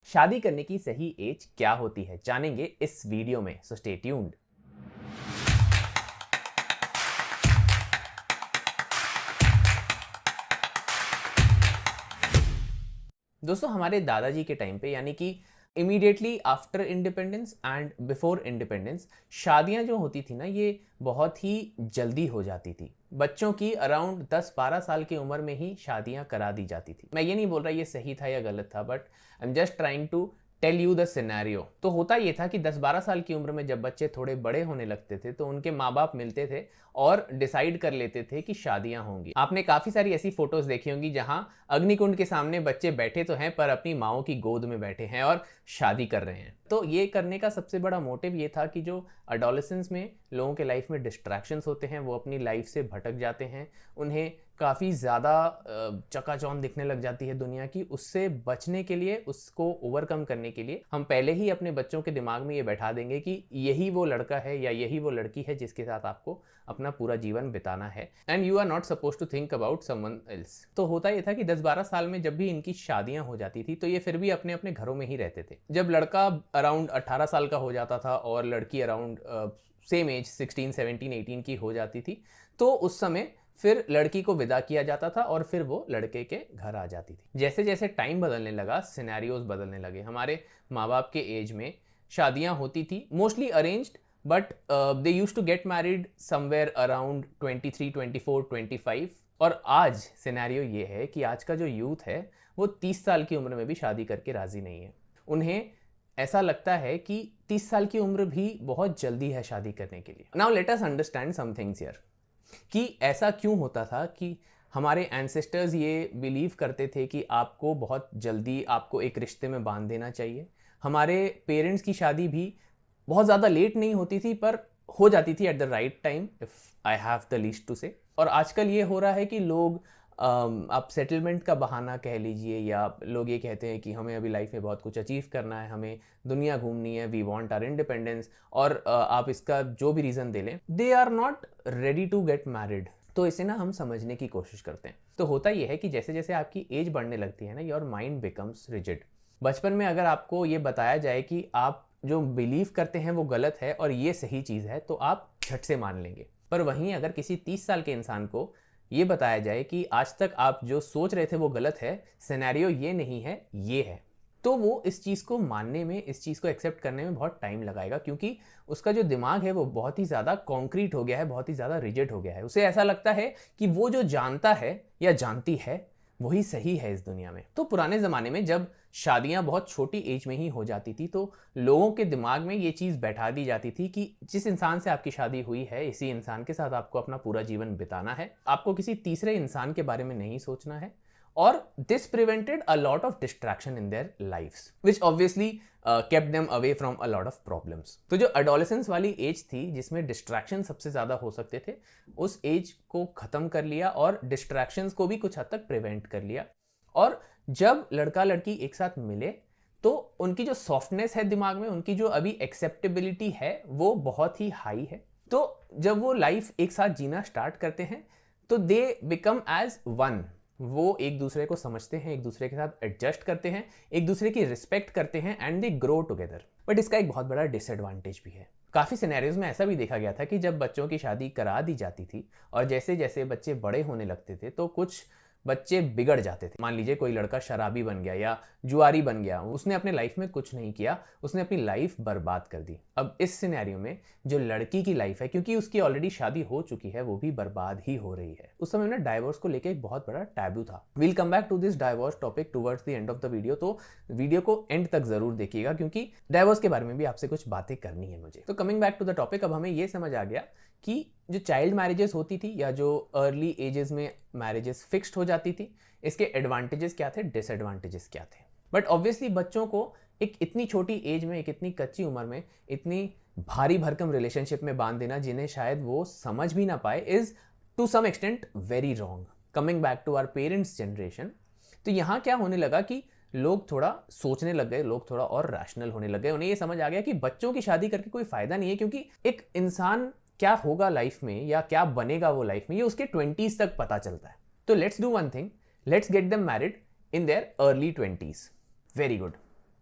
शादी करने की सही एज क्या होती है, जानेंगे इस वीडियो में, सो स्टे ट्यून्ड। दोस्तों, हमारे दादाजी के टाइम पे, यानी कि immediately after independence and before independence, शादियां जो होती थी ना, ये बहुत ही जल्दी हो जाती थी। बच्चों की अराउंड 10-12 साल की उम्र में ही शादियां करा दी जाती थी। मैं ये नहीं बोल रहा ये सही था या गलत था, but I am just trying to tell you the scenario. तो होता ये था कि 10-12 साल की उम्र में जब बच्चे थोड़े बड़े होने लगते थे तो उनके माँ बाप मिलते थे और डिसाइड कर लेते थे कि शादियां होंगी। आपने काफी सारी ऐसी फोटोज देखी होंगी जहां अग्निकुंड के सामने बच्चे बैठे तो हैं पर अपनी माओ की गोद में बैठे हैं और शादी कर रहे हैं। तो ये करने का सबसे बड़ा मोटिव ये था कि जो अडोलेसेंस में लोगों के लाइफ में डिस्ट्रैक्शंस होते हैं, वो अपनी लाइफ से भटक जाते हैं, उन्हें काफ़ी ज़्यादा चकाचौंध दिखने लग जाती है दुनिया की। उससे बचने के लिए, उसको ओवरकम करने के लिए हम पहले ही अपने बच्चों के दिमाग में ये बैठा देंगे कि यही वो लड़का है या यही वो लड़की है जिसके साथ आपको अपना पूरा जीवन बिताना है, and you are not suppose to think about someone else. तो होता ये था कि 10-12 साल में जब भी इनकी शादियां हो जाती थी तो ये फिर भी अपने अपने घरों में ही रहते थे। जब लड़का अराउंड 18 साल का हो जाता था और लड़की अराउंड सेम एज 16, 17, 18 की हो जाती थी, तो उस समय फिर लड़की को विदा किया जाता था और फिर वो लड़के के घर आ जाती थी। जैसे जैसे टाइम बदलने लगा, सिनेरियोज बदलने लगे। हमारे माँ बाप के एज में शादियां होती थी, mostly arranged, but they used to get married somewhere around 23, 24, 25। और आज सिनेरियो ये है कि आज का जो यूथ है वो 30 साल की उम्र में भी शादी करके राजी नहीं है। उन्हें ऐसा लगता है कि 30 साल की उम्र भी बहुत जल्दी है शादी करने के लिए। Now let us understand some things here कि ऐसा क्यों होता था कि हमारे एंसेस्टर्स ये बिलीव करते थे कि आपको बहुत जल्दी आपको एक रिश्ते में बांध देना चाहिए। हमारे पेरेंट्स की शादी भी बहुत ज़्यादा लेट नहीं होती थी पर हो जाती थी at the right time, if I have the least to say. और आजकल ये हो रहा है कि लोग आप सेटलमेंट का बहाना कह लीजिए, या लोग ये कहते हैं कि हमें अभी लाइफ में बहुत कुछ अचीव करना है, हमें दुनिया घूमनी है, वी वांट आवर इंडिपेंडेंस, और आप इसका जो भी रीज़न दे लें, they are not ready to get married. तो इसे ना हम समझने की कोशिश करते हैं। तो होता यह है कि जैसे जैसे आपकी एज बढ़ने लगती है ना, योर माइंड बिकम्स रिजिड। बचपन में अगर आपको ये बताया जाए कि आप जो बिलीव करते हैं वो गलत है और ये सही चीज़ है, तो आप झट से मान लेंगे। पर वहीं अगर किसी 30 साल के इंसान को ये बताया जाए कि आज तक आप जो सोच रहे थे वो गलत है, सिनेरियो ये नहीं है, ये है, तो वो इस चीज़ को मानने में, इस चीज़ को एक्सेप्ट करने में बहुत टाइम लगाएगा, क्योंकि उसका जो दिमाग है वो बहुत ही ज़्यादा कॉन्क्रीट हो गया है, बहुत ही ज़्यादा रिजिड हो गया है। उसे ऐसा लगता है कि वो जो जानता है या जानती है वही सही है इस दुनिया में। तो पुराने ज़माने में जब शादियां बहुत छोटी एज में ही हो जाती थी तो लोगों के दिमाग में ये चीज़ बैठा दी जाती थी कि जिस इंसान से आपकी शादी हुई है, इसी इंसान के साथ आपको अपना पूरा जीवन बिताना है, आपको किसी तीसरे इंसान के बारे में नहीं सोचना है। और this prevented a lot of distraction in their lifes, which obviously kept them away from a lot of problems। तो जो adolescence वाली एज थी जिसमें डिस्ट्रैक्शन सबसे ज़्यादा हो सकते थे, उस एज को ख़त्म कर लिया और डिस्ट्रैक्शंस को भी कुछ हद तक प्रिवेंट कर लिया। और जब लड़का लड़की एक साथ मिले तो उनकी जो सॉफ्टनेस है दिमाग में, उनकी जो अभी एक्सेप्टेबिलिटी है वो बहुत ही हाई है। तो जब वो लाइफ एक साथ जीना स्टार्ट करते हैं तो दे बिकम एज वन। वो एक दूसरे को समझते हैं, एक दूसरे के साथ एडजस्ट करते हैं, एक दूसरे की रिस्पेक्ट करते हैं, and they grow together. But इसका एक बहुत बड़ा डिसएडवांटेज भी है। काफ़ी सिनेरियोज में ऐसा भी देखा गया था कि जब बच्चों की शादी करा दी जाती थी और जैसे जैसे बच्चे बड़े होने लगते थे तो कुछ बच्चे बिगड़ जाते थे। मान लीजिए कोई लड़का शराबी बन गया या जुआरी बन गया, उसने अपने लाइफ में कुछ नहीं किया, उसने अपनी लाइफ बर्बाद कर दी। अब इस सिनेरियो में जो लड़की की लाइफ है, क्योंकि उसकी ऑलरेडी शादी हो चुकी है, वो भी बर्बाद ही हो रही है। उस समय ना डाइवोर्स को लेकर एक बहुत बड़ा टैबू था। We'll come back to this divorce topic towards the end of the video, तो वीडियो को एंड तक जरूर देखिएगा क्योंकि डाइवोर्स के बारे में भी आपसे कुछ बातें करनी है मुझे। तो coming back to the topic, अब हमें ये समझ आ गया कि जो चाइल्ड मैरिजेस होती थी या जो अर्ली एजेस में मैरिजेस फिक्स्ड हो जाती थी, इसके एडवांटेजेस क्या थे, डिसएडवांटेजेस क्या थे। बट ऑब्वियसली बच्चों को एक इतनी छोटी एज में, एक इतनी कच्ची उम्र में, इतनी भारी भरकम रिलेशनशिप में बांध देना जिन्हें शायद वो समझ भी ना पाए, is to some extent very wrong. Coming back to our parents generation, तो यहाँ क्या होने लगा कि लोग थोड़ा सोचने लग गए, लोग थोड़ा और रैशनल होने लग गए। उन्हें ये समझ आ गया कि बच्चों की शादी करके कोई फायदा नहीं है, क्योंकि एक इंसान क्या होगा लाइफ में या क्या बनेगा वो लाइफ में, ये उसके 20s तक पता चलता है। तो let's do one thing, let's get them married in their early 20s। Very good.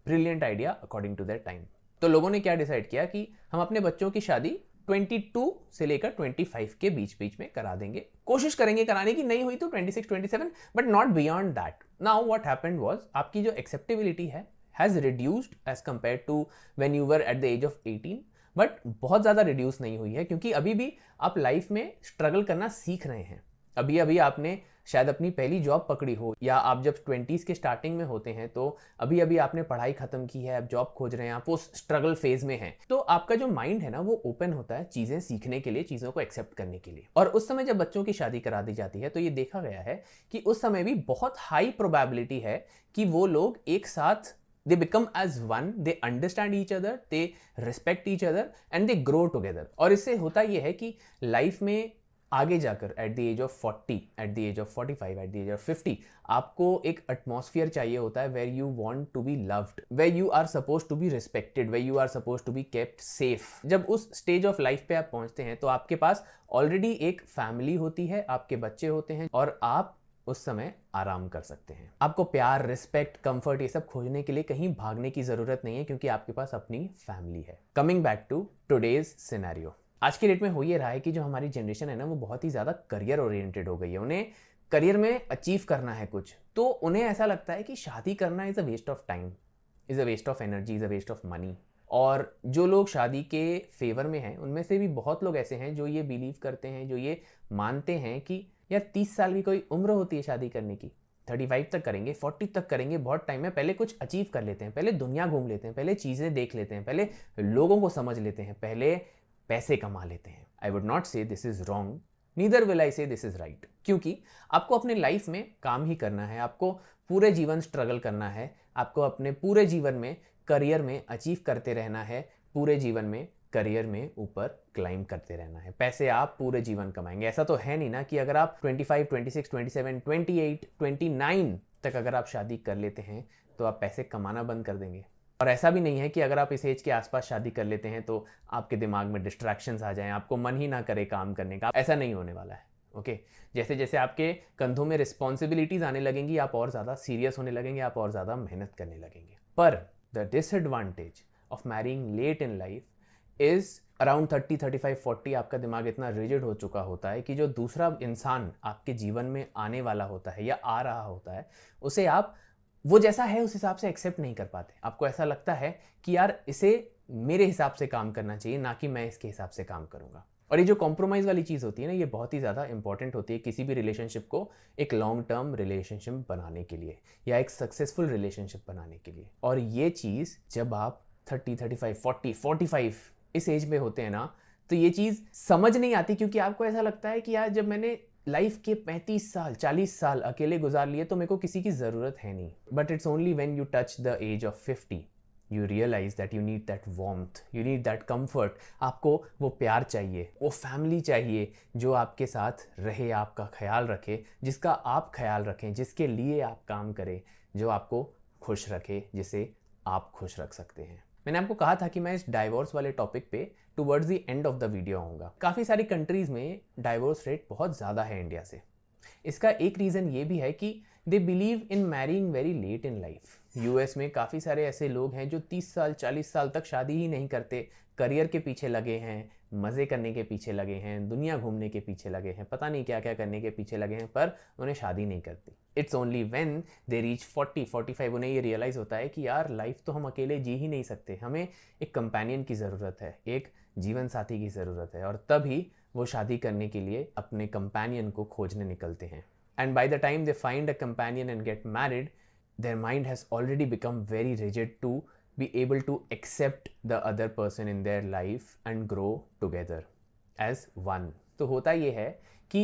Brilliant idea according to that time. तो लोगों ने क्या डिसाइड किया कि हम अपने बच्चों की शादी 22 से लेकर 25 के बीच बीच में करा देंगे, कोशिश करेंगे कराने की, नहीं हुई तो 26 27, but not beyond that. Now what happened was, आपकी जो एक्सेप्टेबिलिटी है has reduced as compare to when you were at the age of 18, but बहुत ज़्यादा रिड्यूस नहीं हुई है, क्योंकि अभी भी आप लाइफ में स्ट्रगल करना सीख रहे हैं। अभी अभी आपने शायद अपनी पहली जॉब पकड़ी हो, या आप जब 20s के स्टार्टिंग में होते हैं तो अभी अभी आपने पढ़ाई खत्म की है, आप जॉब खोज रहे हैं, आप उस स्ट्रगल फेज में हैं। तो आपका जो माइंड है ना वो ओपन होता है चीज़ें सीखने के लिए, चीज़ों को एक्सेप्ट करने के लिए। और उस समय जब बच्चों की शादी करा दी जाती है तो ये देखा गया है कि उस समय भी बहुत हाई प्रोबेबिलिटी है कि वो लोग एक साथ they become as one, they understand each other, they respect each other and they grow together। और इससे होता ये है कि लाइफ में आगे जाकर at the age of 40, at the age of 45, at the age of 50 आपको एक एटमॉस्फेयर चाहिए होता है where you want to be loved, where you are suppose to be respected, where you are suppose to be kept safe. जब उस stage of life पे आप पहुंचते हैं तो आपके पास ऑलरेडी एक फैमिली होती है, आपके बच्चे होते हैं, और आप उस समय आराम कर सकते हैं। आपको प्यार, रिस्पेक्ट, कंफर्ट ये सब खोजने के लिए कहीं भागने की जरूरत नहीं है, क्योंकि आपके पास अपनी फैमिली है। Coming back to today's scenario, आज की डेट में हो ये रहा है कि जो हमारी जनरेशन है ना वो बहुत ही ज़्यादा करियर ओरिएंटेड हो गई है। उन्हें करियर में अचीव करना है कुछ, तो उन्हें ऐसा लगता है कि शादी करना is a waste of time, is a waste of energy, is a waste of money. और जो लोग शादी के फेवर में हैं उनमें से भी बहुत लोग ऐसे हैं जो ये बिलीव करते हैं, जो ये मानते हैं कि यार 30 साल भी कोई उम्र होती है शादी करने की, 35 तक करेंगे, 40 तक करेंगे, बहुत टाइम है, पहले कुछ अचीव कर लेते हैं, पहले दुनिया घूम लेते हैं, पहले चीज़ें देख लेते हैं, पहले लोगों को समझ लेते हैं, पहले पैसे कमा लेते हैं। आई वुड नॉट से this is wrong, neither will I से दिस इज राइट, क्योंकि आपको अपने लाइफ में काम ही करना है, आपको पूरे जीवन स्ट्रगल करना है, आपको अपने पूरे जीवन में करियर में अचीव करते रहना है, पूरे जीवन में करियर में ऊपर क्लाइम करते रहना है। पैसे आप पूरे जीवन कमाएंगे, ऐसा तो है नहीं ना कि अगर आप 25, 26, 27, 28, 29 तक अगर आप शादी कर लेते हैं तो आप पैसे कमाना बंद कर देंगे। और ऐसा भी नहीं है कि अगर आप इस एज के आसपास शादी कर लेते हैं तो आपके दिमाग में डिस्ट्रैक्शंस आ जाएं, आपको मन ही ना करे काम करने का। ऐसा नहीं होने वाला है। ओके, जैसे जैसे आपके कंधों में रिस्पॉन्सिबिलिटीज आने लगेंगी, आप और ज़्यादा सीरियस होने लगेंगे, आप और ज़्यादा मेहनत करने लगेंगे। पर the disadvantage of marrying late in life is around 30, 35, 40 आपका दिमाग इतना रिजिड हो चुका होता है कि जो दूसरा इंसान आपके जीवन में आने वाला होता है या आ रहा होता है उसे आप वो जैसा है उस हिसाब से एक्सेप्ट नहीं कर पाते। आपको ऐसा लगता है कि यार इसे मेरे हिसाब से काम करना चाहिए, ना कि मैं इसके हिसाब से काम करूंगा। और ये जो कॉम्प्रोमाइज़ वाली चीज़ होती है ना, ये बहुत ही ज़्यादा इंपॉर्टेंट होती है किसी भी रिलेशनशिप को एक लॉन्ग टर्म रिलेशनशिप बनाने के लिए या एक सक्सेसफुल रिलेशनशिप बनाने के लिए। और ये चीज़ जब आप 30, 35, 40, 45 इस एज में होते हैं ना, तो ये चीज़ समझ नहीं आती, क्योंकि आपको ऐसा लगता है कि यार जब मैंने लाइफ के 35 साल 40 साल अकेले गुजार लिए तो मेरे को किसी की ज़रूरत है नहीं। But it's only when you touch the age of 50 you realise that you need that warmth, you need that comfort. आपको वो प्यार चाहिए, वो फैमिली चाहिए जो आपके साथ रहे, आपका ख्याल रखे, जिसका आप ख्याल रखें, जिसके लिए आप काम करें, जो आपको खुश रखे, जिसे आप खुश रख सकते हैं। मैंने आपको कहा था कि मैं इस डाइवोर्स वाले टॉपिक पे towards the end of the video आऊँगा। काफ़ी सारी कंट्रीज़ में डाइवोर्स रेट बहुत ज़्यादा है इंडिया से। इसका एक रीज़न ये भी है कि they believe in marrying very late in life. US में काफ़ी सारे ऐसे लोग हैं जो 30 साल 40 साल तक शादी ही नहीं करते, करियर के पीछे लगे हैं, मज़े करने के पीछे लगे हैं, दुनिया घूमने के पीछे लगे हैं, पता नहीं क्या क्या करने के पीछे लगे हैं, पर उन्हें शादी नहीं करती। It's only when they reach 40, 45 उन्हें ये रियलाइज़ होता है कि यार लाइफ तो हम अकेले जी ही नहीं सकते, हमें एक कंपेनियन की ज़रूरत है, एक जीवन साथी की ज़रूरत है। और तभी वो शादी करने के लिए अपने कंपेनियन को खोजने निकलते हैं। And by the time they find a companion and get married, their mind has already become very rigid to be able to accept the other person in their life and grow together as one। तो होता ये है कि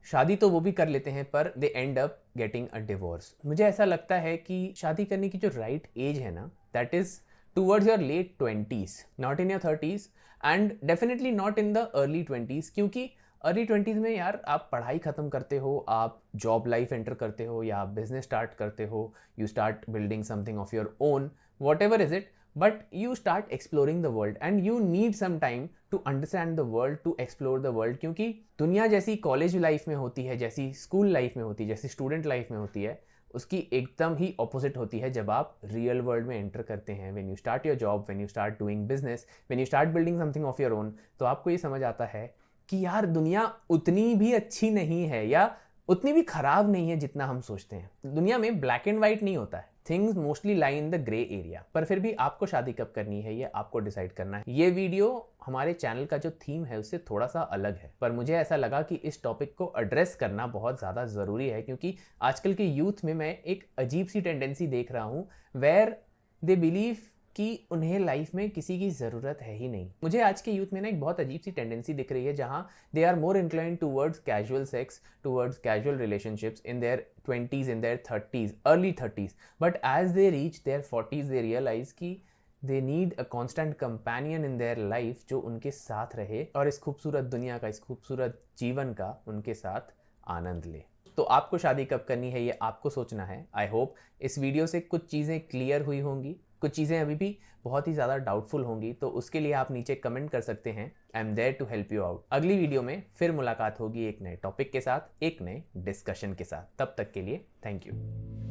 शादी तो वो भी कर लेते हैं पर they end up getting a divorce। मुझे ऐसा लगता है कि शादी करने की जो right age है ना, that is towards your late 20s, not in your 30s and definitely not in the early 20s। क्योंकि अर्ली 20s में यार आप पढ़ाई ख़त्म करते हो, आप जॉब लाइफ एंटर करते हो या आप बिजनेस स्टार्ट करते हो, you start building something of your own, whatever is it, but you start exploring the world and you need some time to understand the world, to explore the world. क्योंकि दुनिया जैसी college life में होती है, जैसी school life में होती है, जैसी स्टूडेंट लाइफ में होती है, उसकी एकदम ही ऑपोजिट होती है जब आप रियल वर्ल्ड में एंटर करते हैं। When you start your job, when you start doing business, when you start building something of your own, तो आपको ये समझ आता है कि यार दुनिया उतनी भी अच्छी नहीं है या उतनी भी खराब नहीं है जितना हम सोचते हैं। दुनिया में ब्लैक एंड व्हाइट नहीं होता है, things mostly lie in the grey area. पर फिर भी आपको शादी कब करनी है ये आपको डिसाइड करना है। ये वीडियो हमारे चैनल का जो थीम है उससे थोड़ा सा अलग है, पर मुझे ऐसा लगा कि इस टॉपिक को एड्रेस करना बहुत ज़्यादा ज़रूरी है, क्योंकि आजकल के यूथ में मैं एक अजीब सी टेंडेंसी देख रहा हूँ वेयर दे बिलीव कि उन्हें लाइफ में किसी की ज़रूरत है ही नहीं। मुझे आज के यूथ में ना एक बहुत अजीब सी टेंडेंसी दिख रही है जहाँ they are more incline towards casual sex, towards casual relationships in their 20s, in their 30s, early 30s, but as they reach their 40s they realise कि they need a constant companion in their life जो उनके साथ रहे और इस खूबसूरत दुनिया का, इस खूबसूरत जीवन का उनके साथ आनंद ले। तो आपको शादी कब करनी है ये आपको सोचना है। आई होप इस वीडियो से कुछ चीज़ें क्लियर हुई होंगी, कुछ चीज़ें अभी भी बहुत ही ज़्यादा डाउटफुल होंगी, तो उसके लिए आप नीचे कमेंट कर सकते हैं। I am there to help you out. अगली वीडियो में फिर मुलाकात होगी एक नए टॉपिक के साथ, एक नए डिस्कशन के साथ। तब तक के लिए थैंक यू।